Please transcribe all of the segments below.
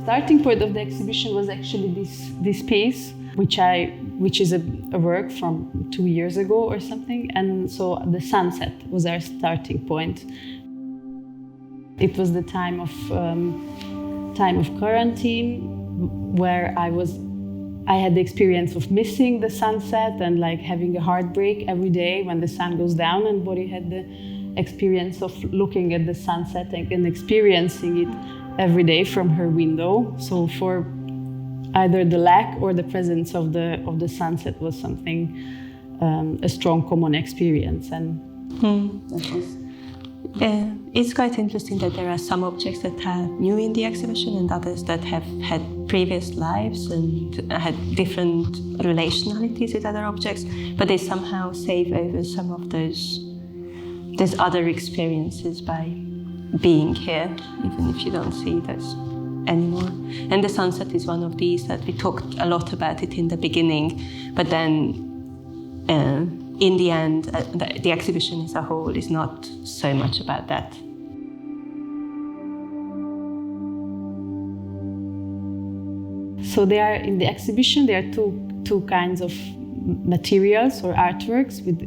starting point of the exhibition was actually this piece, which is a work from 2 years ago or something, and so the sunset was our starting point. It was the time of quarantine, where I had the experience of missing the sunset and like having a heartbreak every day when the sun goes down, and Bori had the experience of looking at the sunset and experiencing it every day from her window. So for either the lack or the presence of the sunset was something, a strong common experience. And it's quite interesting that there are some objects that are new in the exhibition and others that have had previous lives and had different relationalities with other objects, but they somehow save over some of those other experiences by being here, even if you don't see those anymore. And the sunset is one of these that we talked a lot about it in the beginning, but then in the end, the exhibition as a whole is not so much about that. So in the exhibition there are two kinds of materials or artworks, with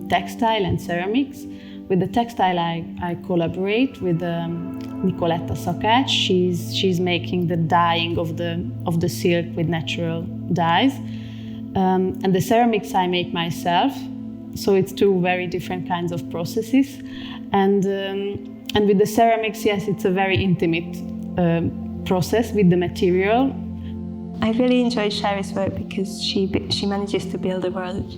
textile and ceramics. With the textile, I collaborate with Nicoletta Szakács. She's making the dyeing of the silk with natural dyes, and the ceramics I make myself. So it's two very different kinds of processes, and with the ceramics, yes, it's a very intimate process with the material. I really enjoy Sári's work because she manages to build a world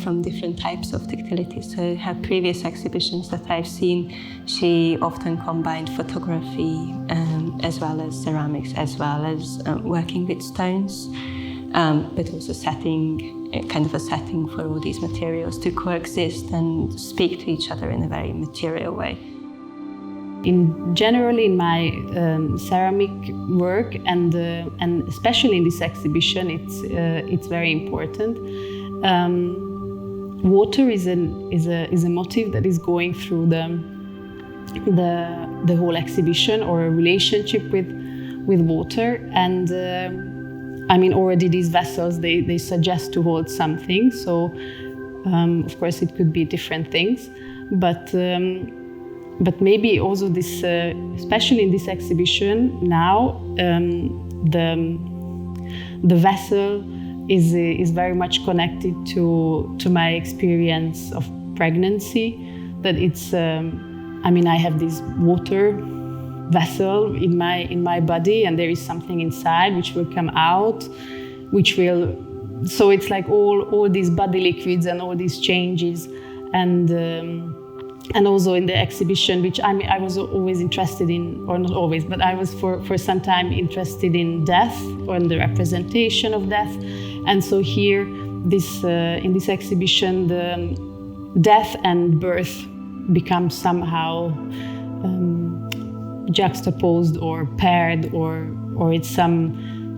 from different types of tactility. So her previous exhibitions that I've seen, she often combined photography as well as ceramics, as well as working with stones, but also kind of a setting for all these materials to coexist and speak to each other in a very material way. Generally in my ceramic work, and especially in this exhibition, it's very important. Water is a motif that is going through the whole exhibition, or a relationship with water. And I mean, already these vessels, they suggest to hold something. So of course it could be different things, but maybe also this, especially in this exhibition now, the vessel is very much connected to my experience of pregnancy. That it's, I mean, I have this water vessel in my body, and there is something inside which will come out, so it's like all these body liquids and all these changes, and also in the exhibition, which I was always interested in, or not always, but I was for some time interested in death, or in the representation of death. And so here, in this exhibition, the death and birth become somehow juxtaposed or paired, or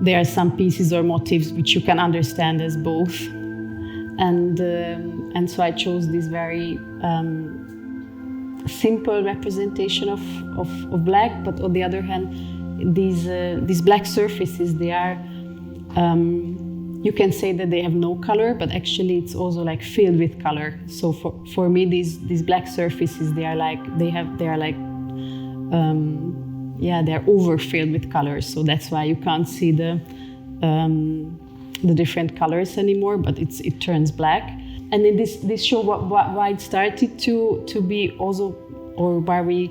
there are some pieces or motifs which you can understand as both. And so I chose this very simple representation of black, but on the other hand, these black surfaces, they are, you can say that they have no color, but actually it's also like filled with color. So for me, these black surfaces, they're overfilled with colors. So that's why you can't see the different colors anymore, but it turns black. And in this show, why it started to be also, or why we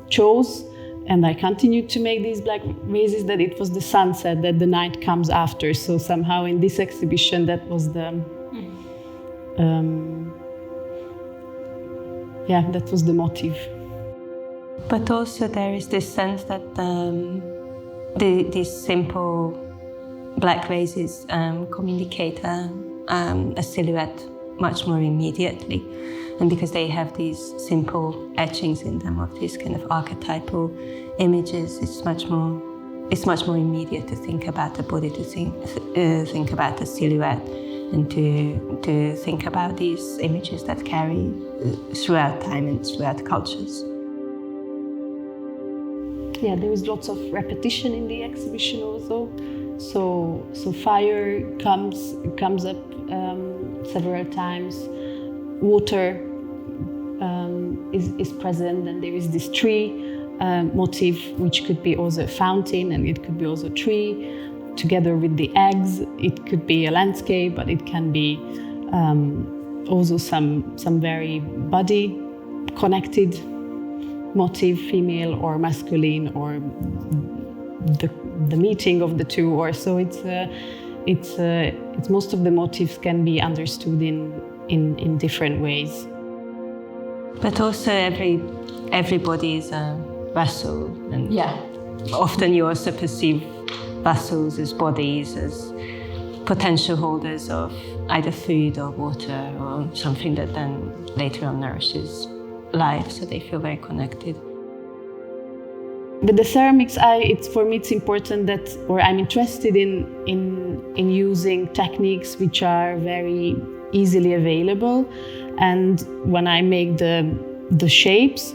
chose, and I continued to make these black vases, that it was the sunset, that the night comes after. So somehow in this exhibition, that was that was the motive. But also there is this sense that these simple black vases communicate a silhouette much more immediately, and because they have these simple etchings in them of these kind of archetypal images, it's much more immediate to think about the body, to think about the silhouette, and to think about these images that carry throughout time and throughout cultures. yeah, there is lots of repetition in the exhibition also. So fire comes up several times. Water is present, and there is this tree motif, which could be also a fountain, and it could be also a tree. Together with the eggs, it could be a landscape, but it can be also some very body connected motif, female or masculine, or the meeting of the two, or so it's most of the motifs can be understood in different ways. But also everybody is a vessel, and yeah, often you also perceive vessels as bodies, as potential holders of either food or water or something that then later on nourishes life, so they feel very connected. With the ceramics, for me it's important that, or I'm interested in using techniques which are very easily available, and when I make the shapes,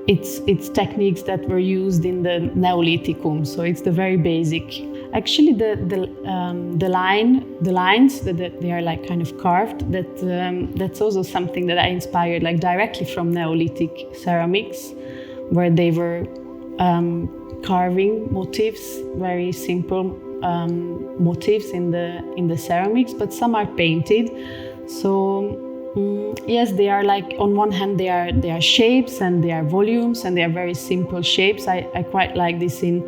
it's techniques that were used in the Neolithicum, so it's the very basic. Actually, the lines that they are like kind of carved. That's also something that I inspired like directly from Neolithic ceramics, where they were carving motifs, very simple motifs in the ceramics, but some are painted. So yes, they are like, on one hand they are shapes and they are volumes and they are very simple shapes. I quite like this in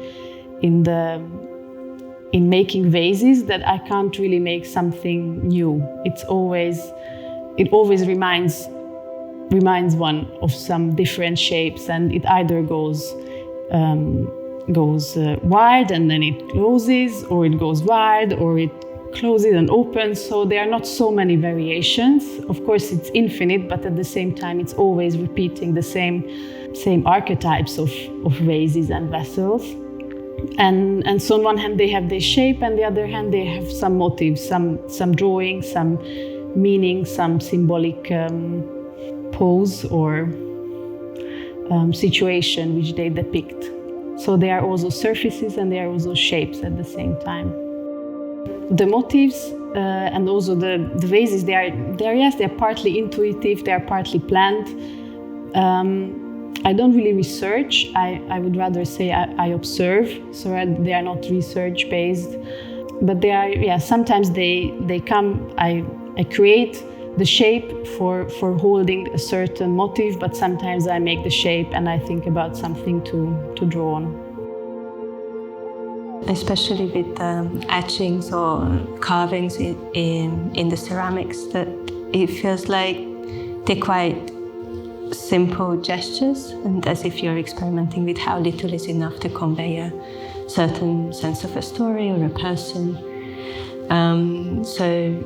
making vases, that I can't really make something new. It always reminds one of some different shapes, and it either goes wide and then it closes, or it goes wide, or it closes and opens. So there are not so many variations. Of course, it's infinite, but at the same time, it's always repeating the same archetypes of vases and vessels. And so on one hand, they have this shape, and the other hand, they have some motives, some drawing, some meaning, some symbolic pose or situation which they depict. So they are also surfaces and they are also shapes at the same time. The motifs and also the vases, they are partly intuitive, they are partly planned. I don't really research. I would rather say I observe, so they are not research based. But they are, sometimes they come, I create the shape for holding a certain motif, but sometimes I make the shape and I think about something to draw on. Especially with etchings or carvings in the ceramics, that it feels like they're quite simple gestures, and as if you're experimenting with how little is enough to convey a certain sense of a story or a person. So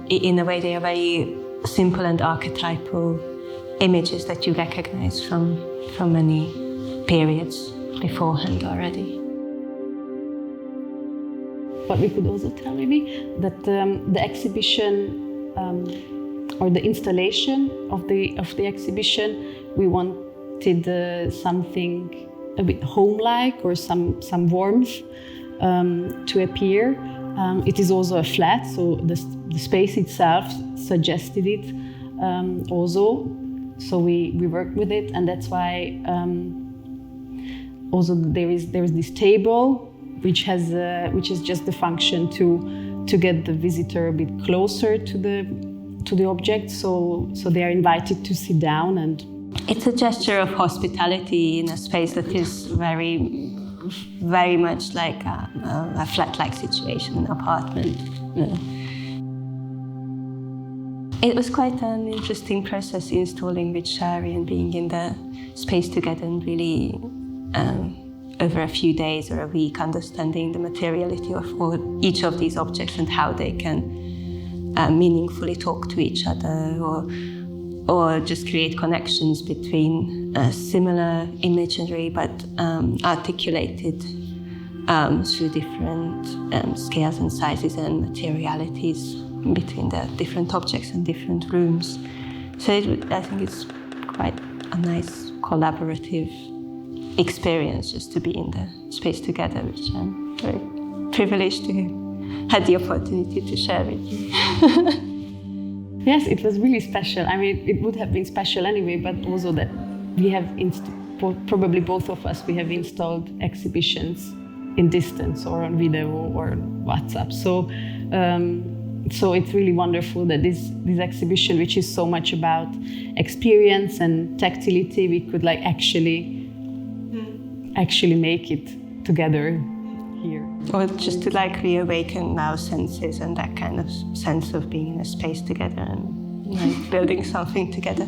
in a way, they are very simple and archetypal images that you recognize from many periods beforehand already. What we could also tell maybe that the exhibition or the installation of the exhibition, we wanted something a bit home-like or some warmth to appear. It is also a flat, so the space itself suggested it also. So we worked with it, and that's why also there is this table which is just the function to get the visitor a bit closer to the object. So they are invited to sit down, and it's a gesture of hospitality in a space that is very, very much like a flat-like situation, an apartment. It was quite an interesting process installing with Sári and being in the space together, and really over a few days or a week understanding the materiality of each of these objects and how they can meaningfully talk to each other, or just create connections between similar imagery but articulated through different scales and sizes and materialities between the different objects and different rooms. So I think it's quite a nice collaborative experience just to be in the space together, which I'm very privileged to have the opportunity to share with you. Yes, it was really special. I mean, it would have been special anyway, but also that we have, probably both of us, we have installed exhibitions in distance or on video or WhatsApp. So it's really wonderful that this exhibition, which is so much about experience and tactility, we could like actually make it together here. Or just to like reawaken our senses and that kind of sense of being in a space together and like building something together.